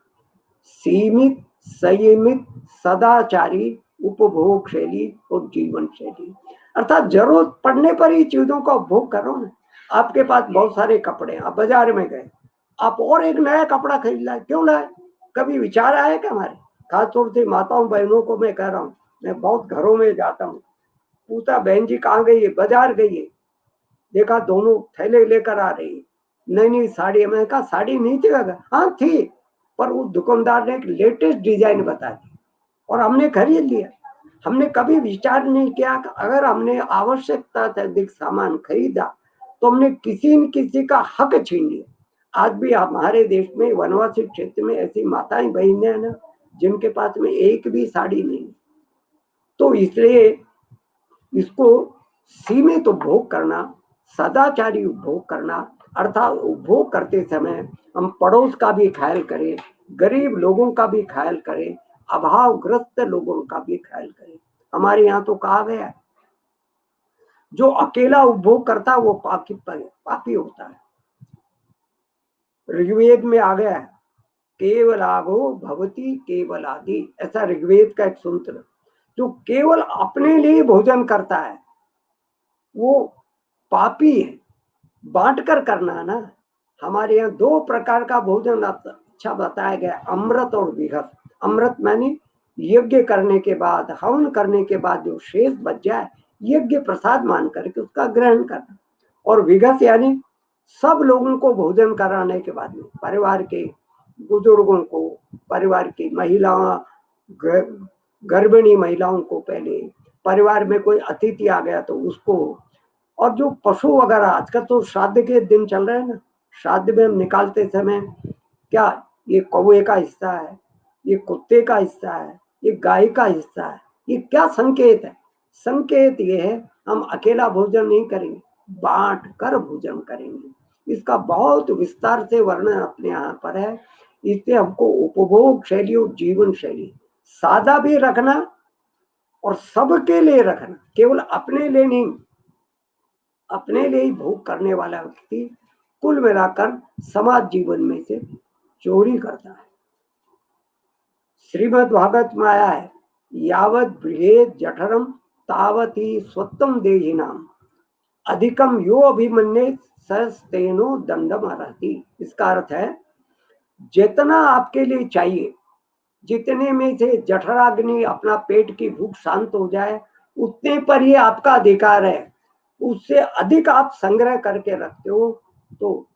सीमित, संयमित, सदाचारी उपभोग शैली और जीवन शैली। अर्थात जरूरत पड़ने पर ही चीजों का उपभोग करो ना। आपके पास बहुत सारे कपड़े, आप बाजार में गए, आप और एक नया कपड़ा खरीद लाए, क्यों लाए, कभी विचार आया क्या हमारे? खासतौर से माताओं बहनों को मैं कह रहा हूँ, मैं बहुत घरों में जाता हूँ, पूछा बहन जी कहाँ गई है, बाजार गई है, देखा दोनों थैले लेकर आ रही है, नई नई साड़ी। मैंने कहा साड़ी नहीं थी, हाँ थी, पर वो दुकानदार ने एक लेटेस्ट डिजाइन बता दी और हमने खरीद लिया। हमने कभी विचार नहीं किया कि अगर हमने आवश्यकता से अधिक सामान खरीदा तो हमने किसी न किसी का हक छीन लिया। आज भी हमारे देश में वनवासी क्षेत्र में ऐसी माताएं बहनें हैं ना, जिनके पास में एक भी साड़ी नहीं। तो इसलिए इसको सीमित उपभोग करना, सदाचारी उपभोग करना, अर्थात उपभोग करते समय हम पड़ोस का भी ख्याल करें, गरीब लोगों का भी ख्याल करें, अभावग्रस्त लोगों का भी ख्याल करें। हमारे यहाँ तो कहा गया है, जो अकेला उपभोग करता है वो पापी होता है। ऋग्वेद में आ गया है, केवलागो भवति केवलादि, ऐसा ऋग्वेद का एक सूत्र। जो केवल अपने लिए भोजन करता है वो पापी है, बांट कर करना है ना। हमारे यहाँ 2 प्रकार का भोजन अच्छा बताया गया, अमृत और विघत। अमृत मानी यज्ञ करने के बाद, हवन करने के बाद जो शेष बच जाए, यज्ञ प्रसाद मान करके उसका ग्रहण करना। और विघत यानी सब लोगों को भोजन कराने के बाद में, परिवार के बुजुर्गों को, परिवार की महिलाओं, गर्भिणी महिलाओं को पहले, परिवार में कोई अतिथि आ गया तो उसको, और जो पशु वगैरह, आजकल तो श्राद्ध के दिन चल रहे हैं ना, श्राद्ध में हम निकालते समय क्या ये कौवे का हिस्सा है, ये कुत्ते का हिस्सा है, ये गाय का हिस्सा है, ये क्या संकेत है? संकेत ये है हम अकेला भोजन नहीं करेंगे, बांट कर भोजन करेंगे। इसका बहुत विस्तार से वर्णन अपने यहाँ पर है। इससे हमको उपभोग शैली और जीवन शैली सादा भी रखना और सबके लिए रखना, केवल अपने लिए नहीं। अपने लिए ही भोग करने वाला व्यक्ति कुल मिलाकर समाज जीवन में से चोरी करता है। श्रीमद् भागवत में आया है, यावत बृहेत जठरम तावत ही स्वत्तम देहिनाम अधिकम यो अभिमन्ये सस्तेनो दंडम अर्हति। इसका अर्थ है जितना आपके लिए चाहिए, जितने में से जठराग्नि अपना पेट की भूख शांत हो जाए उतने पर ही आपका अधिकार है। उससे अधिक आप संग्रह करके रखते हो तो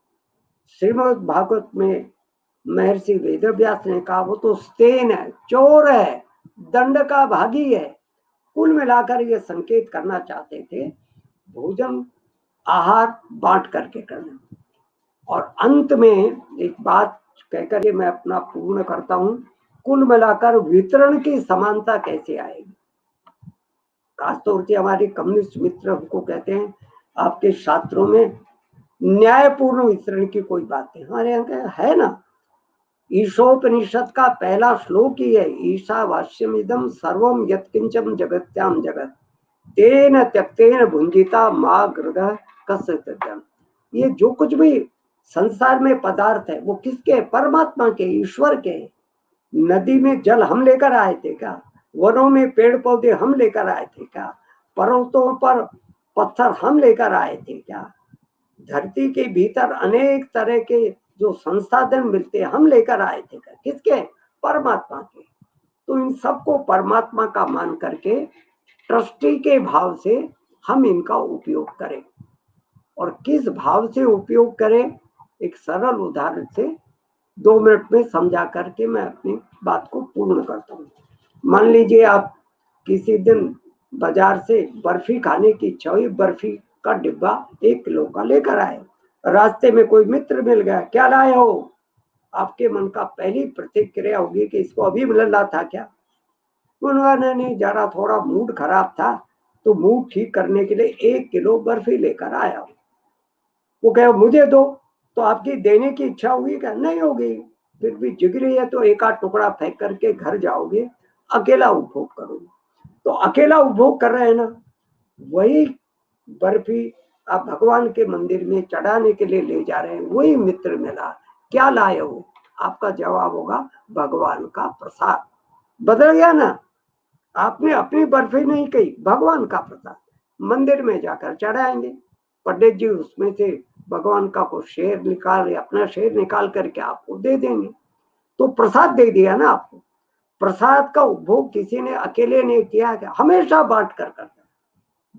श्रीमद् भागवत में महर्षि वेदव्यास ने कहा वो तो स्तेन है, चोर है, दंड का भागी है। कुल मिलाकर ये संकेत करना चाहते थे भोजन आहार बांट करके करना। और अंत में एक बात कहकर के मैं अपना पूर्ण करता हूं, कुल मिलाकर वितरण की समानता कैसे आएगी। खासतौर से हमारे कम्युनिस्ट मित्र हमको कहते हैं आपके शास्त्रों में न्यायपूर्ण वितरण की कोई बात नहीं। हमारे यहाँ है ना, ईशोपनिषद का पहला श्लोक ही है, ईशावास्यमिदं सर्वम यत्किंचन जगत्याम जगत तेन त्यक्तेन भुंजिता मा गृह कस्य। ये जो कुछ भी संसार में पदार्थ है वो किसके? परमात्मा के, ईश्वर के। नदी में जल हम लेकर आए थे क्या? वनों में पेड़ पौधे हम लेकर आए थे क्या? पर्वतों पर पत्थर हम लेकर आए थे क्या? धरती के भीतर अनेक तरह के जो संसाधन मिलते हैं हम लेकर आए थे क्या? किसके? परमात्मा के। तो इन सबको परमात्मा का मान करके ट्रस्टी के भाव से हम इनका उपयोग करें। और किस भाव से उपयोग करें, एक सरल उदाहरण से 2 मिनट में समझा करके मैं अपनी बात को पूर्ण करता हूँ। मान लीजिए आप किसी दिन बाजार से बर्फी खाने की इच्छा हुई, बर्फी का डिब्बा 1 किलो का लेकर आए। रास्ते में कोई मित्र मिल गया, क्या लाए हो? आपके मन का पहली प्रतिक्रिया होगी कि इसको अभी मिलना था क्या? उन्होंने नहीं, जरा थोड़ा मूड खराब था तो मूड ठीक करने के लिए 1 किलो बर्फी लेकर आया। वो कहे मुझे दो, तो आपकी देने की इच्छा हुई क्या? नहीं होगी। फिर भी जिगरी है तो एक आध टुकड़ा फेंक करके घर जाओगे, अकेला उपभोग करोगे। तो अकेला उपभोग कर रहे हैं ना, वही बर्फी आप भगवान के मंदिर में चढ़ाने के लिए ले जा रहे हैं, वही मित्र मिला, क्या लाए हो? आपका जवाब होगा भगवान का प्रसाद। बदल गया ना, आपने अपनी बर्फी नहीं कही, भगवान का प्रसाद मंदिर में जाकर चढ़ाएंगे। पंडित जी उसमें से भगवान का को शेर निकाल, अपना शेर निकाल करके आपको दे देंगे, तो प्रसाद दे दिया ना आपको। प्रसाद का उपभोग किसी ने अकेले नहीं किया, क्या हमेशा बांट कर करता है।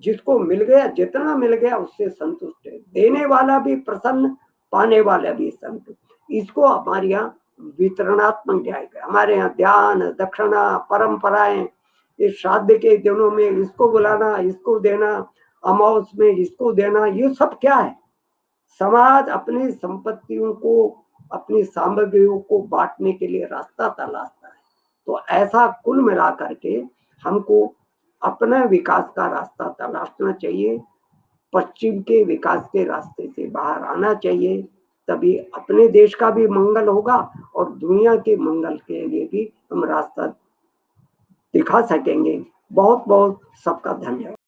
जिसको मिल गया, जितना मिल गया उससे संतुष्ट है, देने वाला भी प्रसन्न, पाने वाला भी संतुष्ट। इसको हमारे यहाँ वितरणात्मक न्याय है। हमारे यहाँ ध्यान, दक्षिणा, परंपराएं, इस श्राद्ध के दिनों में इसको बुलाना, इसको देना, अमावस में इसको देना, ये सब क्या है? समाज अपनी संपत्तियों को, अपनी सामग्रियों को बांटने के लिए रास्ता तलाशता है। तो ऐसा कुल मिलाकर के हमको अपने विकास का रास्ता तलाशना चाहिए, पश्चिम के विकास के रास्ते से बाहर आना चाहिए। तभी अपने देश का भी मंगल होगा और दुनिया के मंगल के लिए भी हम रास्ता दिखा सकेंगे। बहुत बहुत सबका धन्यवाद।